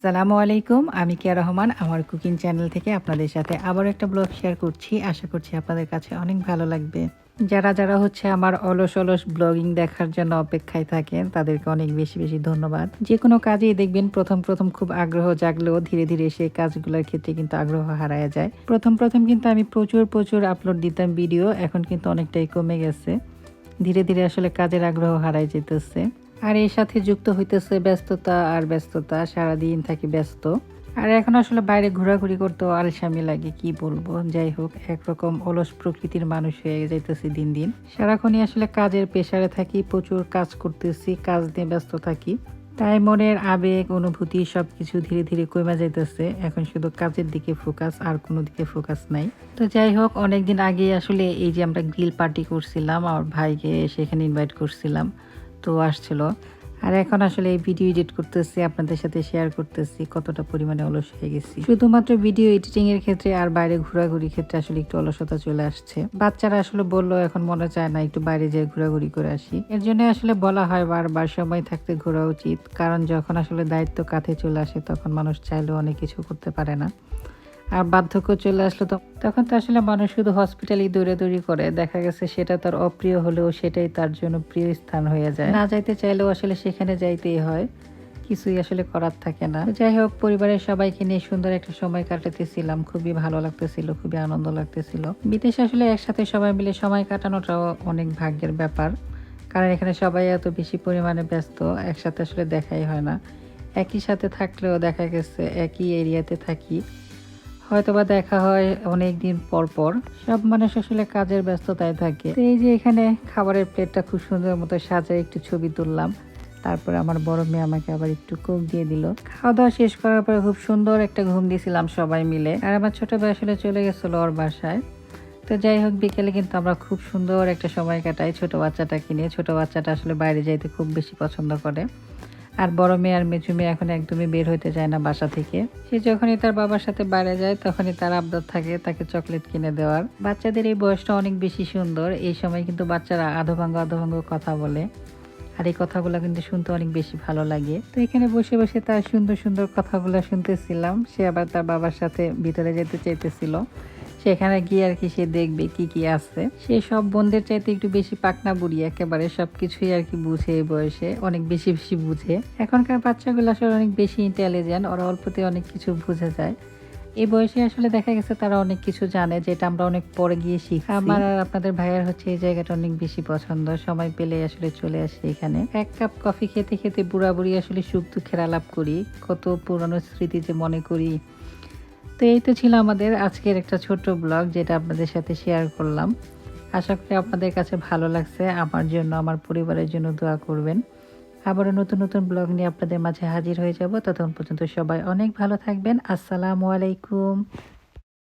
আসসালামু আলাইকুম। আমি কিয়া রহমান আমার কুকিং চ্যানেল থেকে আপনাদের সাথে আবারও একটা ব্লগ শেয়ার করছি। আশা করছি আপনাদের কাছে অনেক ভালো লাগবে। যারা হচ্ছে আমার অলস ব্লগিং দেখার জন্য অপেক্ষায় থাকেন তাদেরকে অনেক বেশি ধন্যবাদ। যেকোনো কাজেই দেখবেন প্রথম খুব আগ্রহ জাগলেও ধীরে সেই কাজগুলোর ক্ষেত্রে কিন্তু আগ্রহ হারায় যায়। প্রথম কিন্তু আমি প্রচুর আপলোড দিতাম ভিডিও, এখন কিন্তু অনেকটাই কমে গেছে। ধীরে আসলে কাজের আগ্রহ হারায় যেতেছে। আর এর সাথে যুক্ত হইতেছে ব্যস্ততা, সারাদিন থাকি ব্যস্ত। আর এখন আসলে বাইরে ঘোরাঘুরি করতেও আলসামি লাগে, কি বলবো। যাই হোক, একরকম অলস প্রকৃতির মানুষ হয়ে যাইতেছি দিন। সারাক্ষণই আসলে কাজের প্রেসারে থাকি, প্রচুর কাজ করতেছি, কাজ নিয়ে ব্যস্ত থাকি। তাই মনের আবেগ অনুভূতি সবকিছু ধীরে কমে যাইতেছে। এখন শুধু কাজের দিকে ফোকাস, আর কোনো দিকে ফোকাস নাই। তো যাই হোক, অনেকদিন আগে আসলে এই যে আমরা গ্রিল পার্টি করছিলাম, আমার ভাইকে সেখানে ইনভাইট করছিলাম, তো আসছিল। আর এখন আসলে এই ভিডিও এডিট করতেছি, আপনাদের সাথে শেয়ার করতেছি কতটা পরিমাণে অলস হয়ে গেছি। শুধুমাত্র ভিডিও এডিটিং এর ক্ষেত্রে আর বাইরে ঘোরাঘুরির ক্ষেত্রে আসলে একটু অলসতা চলে আসছে। বাচ্চারা আসলে বললো এখন মনে চায় না একটু বাইরে যেয়ে ঘোরাঘুরি করে আসি। এর জন্য আসলে বলা হয় বারবার সময় থাকতে ঘোরা উচিত, কারণ যখন আসলে দায়িত্ব কাঁধে চলে আসে তখন মানুষ চাইলেও অনেক কিছু করতে পারে না। আর বার্ধক্য চলে আসলো তখন তো আসলে মানুষ শুধু হসপিটালেই দৌড়াদৌড়ি করে। দেখা গেছে সেটা তার অপ্রিয় হলেও সেটাই তার জন্য প্রিয় স্থান হয়ে যায়। না যাইতে চাইলেও আসলে সেখানে যাইতেই হয়, কিছুই আসলে করার থাকে না। যাই হোক, পরিবারের সবাইকে নিয়ে সুন্দর একটা সময় কাটাতেছিলাম, খুবই ভালো লাগতেছিল, খুবই আনন্দ লাগতেছিল। বিদেশে আসলে একসাথে সবাই মিলে সময় কাটানোটাও অনেক ভাগ্যের ব্যাপার, কারণ এখানে সবাই এত বেশি পরিমাণে ব্যস্ত, একসাথে আসলে দেখাই হয় না। একই সাথে থাকলেও দেখা গেছে একই এরিয়াতে থাকি, হয়তোবা দেখা হয় অনেক দিন পর। সব মানুষ আসলে কাজের ব্যস্ততায় থাকে। তো এই যে এখানে খাবারের প্লেটটা খুব সুন্দর মতো সাজায় একটু ছবি তুললাম। তারপরে আমার বড় মেয়ে আমাকে আবার একটু কোক দিয়ে দিল। খাওয়া দাওয়া শেষ করার পরে খুব সুন্দর একটা ঘুম দিয়েছিলাম সবাই মিলে। আর আমার ছোট ভাই আসলে চলে গেছিল ওর বাসায়। তো যাই হোক, বিকেলে কিন্তু আমরা খুব সুন্দর একটা সময় কাটাই ছোট বাচ্চাটাকে নিয়ে। ছোট বাচ্চাটা আসলে বাইরে যাইতে খুব বেশি পছন্দ করে। আর বড় মেয়ে আর মেজু মেয়ে এখন একদমই বের হইতে চায় না বাসা থেকে। সে যখনই তার বাবার সাথে বাইরে যায় তখনই তার আবদার থাকে তাকে চকলেট কিনে দেওয়ার। বাচ্চাদের এই বয়সটা অনেক বেশি সুন্দর। এই সময় কিন্তু বাচ্চারা আধোভাঙ্গ কথা বলে, আর এই কথাগুলো কিন্তু শুনতে অনেক বেশি ভালো লাগে। তো এখানে বসে তার সুন্দর কথাগুলো শুনতেছিলাম। সে আবার তার বাবার সাথে ভিতরে যেতে চাইতেছিল। সেখানে গিয়ে আর কি সে দেখবে কি আছে। সে সব বোনদের চাইতে একটু বেশি পাকনা বুড়ি, একেবারে সবকিছুই আর কি বুঝে। এই বয়সে অনেক বেশি বুঝে। এখনকার বাচ্চাগুলো আসলে অনেক বেশি ইন্টেলিজেন্ট, ওরা অল্পতে অনেক কিছু বুঝে যায়। এই বয়সে আসলে দেখা গেছে তারা অনেক কিছু জানে, যেটা আমরা অনেক পরে গিয়ে শিখি। আমার আর আপনাদের ভাইয়ার হচ্ছে এই জায়গাটা অনেক বেশি পছন্দ। সময় পেলে আসলে চলে আসে এখানে। এক কাপ কফি খেতে বুড়ি আসলে সুখ দুঃখের আলাপ করি, কত পুরানো স্মৃতি যে মনে করি। তো এই তো ছিল আমাদের আজকের একটা ছোট্ট ব্লগ, যেটা আপনাদের সাথে শেয়ার করলাম। আশা করি আপনাদের কাছে ভালো লাগছে। আমার জন্য, আমার পরিবারের জন্য দোয়া করবেন। আবারও নতুন ব্লগ নিয়ে আপনাদের মাঝে হাজির হয়ে যাব। ততক্ষণ পর্যন্ত সবাই অনেক ভালো থাকবেন। আসসালামু আলাইকুম।